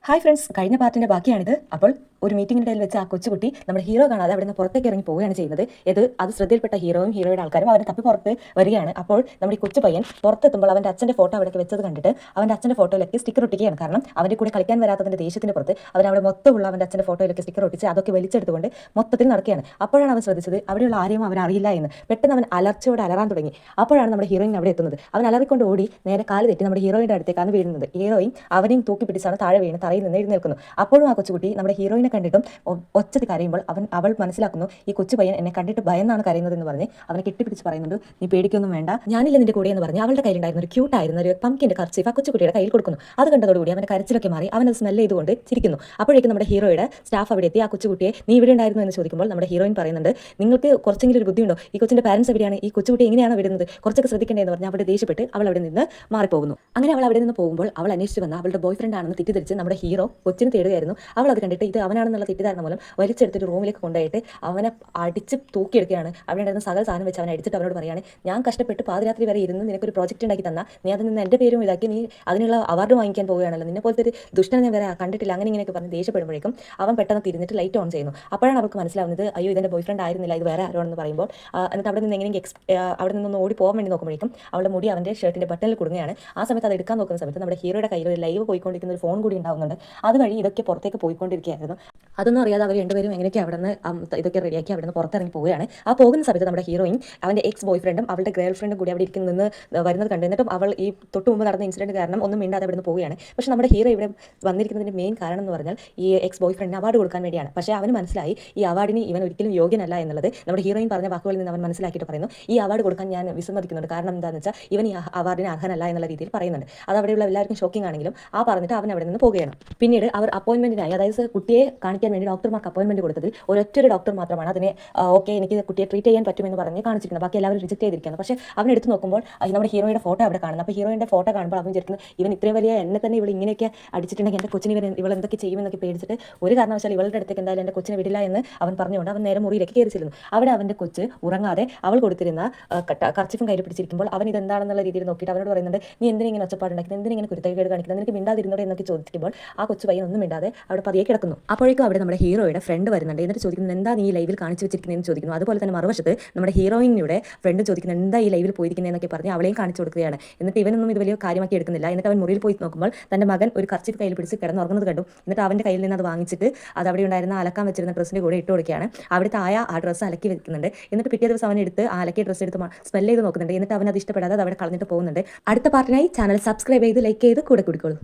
Hi friends, കഴിഞ്ഞ പാർട്ടിന്റെ ബാക്കിയാണിത്. അപ്പോൾ ഒരു മീറ്റിംഗിന്റെ ഇടയിൽ വെച്ച് ആ കൊച്ചുകുട്ടി നമ്മുടെ ഹീറോ കാണാതെ അവിടെ നിന്ന് പുറത്തേക്ക് ഇറങ്ങി പോവുകയാണ് ചെയ്യുന്നത്. അത് ശ്രദ്ധയിൽപ്പെട്ട ഹീറോയും ഹീറോയുടെ ആൾക്കാരും അവരെ തപ്പി പുറത്ത് വരികയാണ്. അപ്പോൾ നമ്മുടെ ഈ കൊച്ചു പയ്യൻ പുറത്തെത്തുമ്പോൾ അവന്റെ അച്ഛന്റെ ഫോട്ടോ അവിടെ വെച്ചത് കണ്ടിട്ട് അവന്റെ അച്ഛന്റെ ഫോട്ടോയിലേക്ക് സ്റ്റിക്കർ ഒട്ടിക്കുകയാണ്. കാരണം അവന്റെ കൂടെ കളിക്കാൻ വരാത്തതിന്റെ ദേഷ്യത്തിന്റെ പുറത്ത് അവൻ അവിടെ മൊത്തമുള്ള അവന്റെ അച്ഛന്റെ ഫോട്ടോയിലേക്ക് സ്റ്റിക്കർ ഒട്ടിച്ച് അതൊക്കെ വലിച്ചെടുത്തുകൊണ്ട് മൊത്തത്തിൽ നടക്കുകയാണ്. അപ്പോഴാണ് അവൻ ശ്രദ്ധിച്ചത് അവിടെയുള്ള ആരെയും അവൻ അറിയില്ല എന്ന്. പെട്ടെന്ന് അവൻ അലർച്ചയോടെ അലറാൻ തുടങ്ങി. അപ്പോഴാണ് നമ്മുടെ ഹീറോയിൻ അവിടെ എത്തുന്നത്. അവൻ അലറിക്കൊണ്ട് ഓടി നേരെ കാല് തെറ്റി നമ്മുടെ ഹീറോയിന്റെ അടുത്തേക്കാണ് വീഴുന്നത്. ഹീറോയിൻ അവനെയും തൂക്കി പിടിച്ചാണ് താഴെ വീണ് തറയിൽ നിന്ന് എഴുന്നേൽക്കുന്നു. അപ്പോഴും ആ കൊച്ചുകുട്ടി നമ്മുടെ ഹീറോയിനെ കണ്ടിട്ടും ഒച്ചത്തിൽ കരയുമ്പോൾ അവൾ മനസ്സിലാക്കുന്നു ഈ കൊച്ചു പയ്യൻ എന്നെ കണ്ടിട്ട് ഭയന്നാണ് കരയുന്നതെന്ന് പറഞ്ഞ് അവനെ കെട്ടിപ്പിടിച്ച് പറയുന്നുണ്ട്, നീ പേടിക്കൊന്നും വേണ്ട, ഞാനില്ല നിന്റെ കൂടെ എന്ന് പറഞ്ഞ് അവളുടെ കയ്യിലുണ്ടായിരുന്ന ഒരു ക്യൂട്ടായിരുന്ന ഒരു പംകിന്റെ കർച്ചീഫ് ആ കൊച്ചുകുട്ടിയുടെ കയ്യിൽ കൊടുക്കുന്നു. അത് കണ്ടതോടുകൂടി അവന്റെ കരച്ചിലൊക്കെ മാറി അവനത് സ്മെൽ ചെയ്തുകൊണ്ട് ചിരിക്കുന്നു. അപ്പോഴേക്കും നമ്മുടെ ഹീറോയുടെ സ്റ്റാഫ് അവിടെ എത്തി ആ കൊച്ചുകുട്ടിയെ നീ ഇവിടെ ഉണ്ടായിരുന്നു എന്ന് ചോദിക്കുമ്പോൾ നമ്മുടെ ഹീറോയിൻ പറയുന്നുണ്ട്, നിങ്ങൾക്ക് കുറച്ചെങ്കിലും ഒരു ബുദ്ധിയുണ്ടോ, ഈ കൊച്ചിന്റെ പാരൻസ് എവിടെയാണ്, ഈ കൊച്ചുകുട്ടി എങ്ങനെയാണ് വിടുന്നത്, കുറച്ചൊക്കെ ശ്രദ്ധിക്കേണ്ടതെന്ന് പറഞ്ഞ് അവിടെ ദേഷ്യപ്പെട്ട് അവൾ അവിടെ നിന്ന് മാറിപ്പോകുന്നു. അങ്ങനെ അവൾ അവിടെ നിന്ന് പോകുമ്പോൾ അവൾ അന്വേഷിച്ച് വന്ന അവളുടെ ബോയ് ഫ്രണ്ട് ആണെന്ന് തെറ്റിദ്ധരിച്ച് നമ്മുടെ ഹീറോ കൊച്ചിന് തേടുകയായിരുന്നു. അവൾ അത് കണ്ടിട്ട് ഇത് അവനാണെന്നുള്ള തെറ്റിദ്ധാരണ മൂലം വലിച്ചെടുത്തിട്ട് റൂമിലേക്ക് കൊണ്ടുപോയിട്ട് അവനെ അടിച്ച് തൂക്കിയെടുക്കുകയാണ്. അവിടെ ഉണ്ടായിരുന്ന സകല സാധനം വെച്ച് അവനെ അടിച്ചിട്ട് അവനോട് പറയാണ്, ഞാൻ കഷ്ടപ്പെട്ട് പാതിരാത്രി വരെ ഇരുന്ന് നിനക്കൊരു പ്രോജക്റ്റ് ഉണ്ടാക്കി തന്നാൽ നീ അതിൽ നിന്ന് എൻ്റെ പേരും ഇതാക്കി നീ അതിനുള്ള അവാർഡ് വാങ്ങിക്കാൻ പോവുകയാണല്ലോ, നിന്നെ പോലത്തെ ഒരു ദുഷ്ടനെ ഞാൻ വരെ കണ്ടിട്ടില്ല, അങ്ങനെ ഇങ്ങനെയൊക്കെ പറഞ്ഞ് ദേഷ്യപ്പെടുമ്പോഴേക്കും അവൻ പെട്ടെന്ന് തിരിഞ്ഞിട്ട് ലൈറ്റ് ഓൺ ചെയ്യുന്നു. അപ്പോഴാണ് അവർക്ക് മനസ്സിലാവുന്നത് അയ്യോ ഇതെൻ്റെ ബോയ് ഫ്രണ്ട് ആയിരുന്നില്ല, ഇത് വേറെ ആരോണെന്ന് പറയുമ്പോൾ എന്നിട്ട് അവിടെ നിന്ന് എങ്ങനെയെങ്കിലും അവിടെ നിന്നൊന്ന് ഓടി പോകാൻ വേണ്ടി നോക്കുമ്പോഴേക്കും അവളുടെ മുടി അവൻ്റെ ഷർട്ടിൻ്റെ ബട്ടണിൽ കൊടുക്കുകയാണ്. ആ സമയത്ത് അത് എടുക്കാൻ നോക്കുന്ന സമയത്ത് നമ്മുടെ ഹീറോയുടെ കയ്യിൽ ഒരു ലൈവ് പോയിക്കൊണ്ടിരിക്കുന്ന ഒരു ഫോൺ കൂടി ഉണ്ടാകുന്നുണ്ട്. അതുവഴി ഇതൊക്കെ പുറത്തേക്ക് പോയിക്കൊണ്ടിരിക്കുകയായിരുന്നു. അതൊന്നും അറിയാതെ അവർ രണ്ടുപേരും എങ്ങനെയൊക്കെ അവിടെ നിന്ന് ഇതൊക്കെ റെഡിയാക്കി അവിടെ നിന്ന് പുറത്തിറങ്ങി പോവുകയാണ്. ആ പോകുന്ന സമയത്ത് നമ്മുടെ ഹീറോയിൻ അവൻ്റെ എക്സ് ബോയ് ഫ്രണ്ടും അവളുടെ ഗേൾ ഫ്രണ്ടും കൂടി അവിടെ ഇരിക്കുന്ന വരുന്നത് കണ്ടു. എന്നിട്ടും അവൾ ഈ തൊട്ട് മുമ്പ് നടന്ന ഇൻസിഡന്റ് കാരണം ഒന്നും മിണ്ടാതെ അവിടെ നിന്ന് പോവുകയാണ്. പക്ഷേ നമ്മുടെ ഹീറോ ഇവിടെ വന്നിരിക്കുന്നതിന്റെ മെയിൻ കാരണം എന്ന് പറഞ്ഞാൽ ഈ എക്സ് ബോയ് ഫ്രണ്ടിന് അവാർഡ് കൊടുക്കാൻ വേണ്ടിയാണ്. പക്ഷേ അവന് മനസ്സിലായി ഈ അവാർഡിന് ഇവൻ ഒരിക്കലും യോഗ്യനല്ല എന്നുള്ളത്. നമ്മുടെ ഹീറോയിൻ പറഞ്ഞ വാക്കുകളിൽ നിന്ന് അവൻ മനസ്സിലാക്കിയിട്ട് പറയുന്നു, ഈ അവാർഡ് കൊടുക്കാൻ ഞാൻ വിസമ്മതിക്കുന്നുണ്ട്, കാരണം എന്താണെന്ന് വെച്ചാൽ ഇവൻ ഈ അവാർഡിന് അർഹനല്ല എന്നുള്ള രീതിയിൽ പറയുന്നുണ്ട്. അത് അവിടെയുള്ള എല്ലാവർക്കും ഷോക്കിംഗ് ആണെങ്കിലും ആ പറഞ്ഞിട്ട് അവൻ അവിടെ നിന്ന് പോവുകയാണ്. പിന്നീട് അവർ അപ്പോയിന്റ്മെന്റിനായി, അതായത് കുട്ടിയെ കാണിക്കാൻ വേണ്ടി ഡോക്ടർമാർക്ക് അപ്പോയിന്റ്മെന്റ് കൊടുത്തതിൽ ഒരൊറ്റൊരു ഡോക്ടർ മാത്രമാണ് അതിനെ ഓക്കെ എനിക്ക് കുട്ടിയെ ട്രീറ്റ് ചെയ്യാൻ പറ്റുമെന്ന് പറഞ്ഞ് കാണിച്ചിരിക്കുന്നത്. ബാക്കി എല്ലാവരും റിജക്ട് ചെയ്തിരിക്കുന്നത്. പക്ഷേ അവൻ എടുത്ത് നോക്കുമ്പോൾ നമ്മുടെ ഹീറോയുടെ ഫോട്ടോ അവിടെ കാണുന്നത്. അപ്പോൾ ഹീറോയുടെ ഫോട്ടോ കാണുമ്പോൾ അവൻ വിചാരിക്കുന്നത് ഇവൻ ഇത്രയും വലിയ എന്നെ തന്നെ ഇവൾ ഇങ്ങനെയൊക്കെ അടിച്ചിട്ടുണ്ടെങ്കിൽ എൻ്റെ കൊച്ചിനെ ഇവൾ എന്തൊക്കെ ചെയ്യുമെന്നൊക്കെ പേടിച്ചിട്ട് ഒരു കാരണവശാൽ ഇവളുടെ അടുത്തേക്ക് എന്തായാലും എൻ്റെ കൊച്ചിനെ വിടില്ല എന്ന് അവൻ പറഞ്ഞുകൊണ്ട് അവൻ നേരെ മുറിയിലേക്ക് കയറിച്ചിരുന്നു. അവിടെ അവൻ്റെ കൊച്ച് ഉറങ്ങാതെ അവൾ കൊടുത്തിരുന്ന കർച്ചിഫും കയ്യിൽ പിടിച്ചിരിക്കുമ്പോൾ അവൻ ഇതെന്താണെന്നുള്ള രീതിയിൽ നോക്കിയിട്ട് അവനോട് പറയുന്നുണ്ട്, നീ എന്തിനിങ്ങനെ ഒച്ചപ്പാടുണ്ടാക്കുന്നത്, എന്തിനിങ്ങനെ കുരുത്തക്കേട് കാണിക്കുന്നത്, നിനക്ക് മിണ്ടാതിരുന്നോടെ എന്നൊക്കെ ചോദിക്കുമ്പോൾ ആ കൊച്ചു പയ്യൻ ഒന്നും മിണ്ടാതെ അവിടെ പതിയെ കിടക്കുന്നു. അപ്പോഴേക്കും അവിടെ നമ്മുടെ ഹീറോയുടെ ഫ്രണ്ട് വരുന്നുണ്ട്. എന്നിട്ട് ചോദിക്കുന്നത് എന്താ നീ ലൈവിൽ കാണിച്ചു വെച്ചിരിക്കുന്നതെന്ന് ചോദിക്കുന്നു. അതുപോലെ തന്നെ മറുവശത്ത് നമ്മുടെ ഹീറോയിനിയുടെ ഫ്രണ്ട് ചോദിക്കുന്നത് എന്താ ഈ ലൈവിൽ പോയിരിക്കുന്നതെന്നൊക്കെ പറഞ്ഞ് അവളെയും കാണിച്ചു കൊടുക്കുകയാണ്. എന്നിട്ട് ഇവനൊന്നും ഇത് വലിയ കാര്യമാക്കി എടുക്കുന്നില്ല. എന്നിട്ട് അവൻ മുറിയിൽ പോയി നോക്കുമ്പോൾ തന്റെ മകൻ ഒരു കർച്ചിഫ് കയ്യിൽ പിടിച്ച് കിടന്നുറങ്ങുന്നത് കണ്ടു. എന്നിട്ട് അവന്റെ കയ്യിൽ നിന്ന് അത് വാങ്ങിച്ചിട്ട് അത് അവിടെ ഉണ്ടായിരുന്ന അലക്കാൻ വെച്ചിരുന്ന ഡ്രസ്സിന്റെ കൂടെ ഇട്ട് കൊടുക്കുകയാണ്. അവിടുത്തെ ആ ഡ്രസ്സ് അലക്കി വെക്കുന്നുണ്ട്. എന്നിട്ട് പിറ്റേ ദിവസം അവൻ എടുത്ത് ആ അലക്കിയ ഡ്രസ്സ് എടുത്ത് സ്മെൽ ചെയ്ത് നോക്കുന്നുണ്ട്. എന്നിട്ട് അവൻ അത് ഇഷ്ടപ്പെടാതെ അത് അവിടെ കളഞ്ഞിട്ട് പോകുന്നുണ്ട്. അടുത്ത പാർട്ടിനായി ചാനൽ സബ്സ്ക്രൈബ് ചെയ്ത് ലൈക്ക് ചെയ്ത് കൂടെ കുടിക്കോളൂ.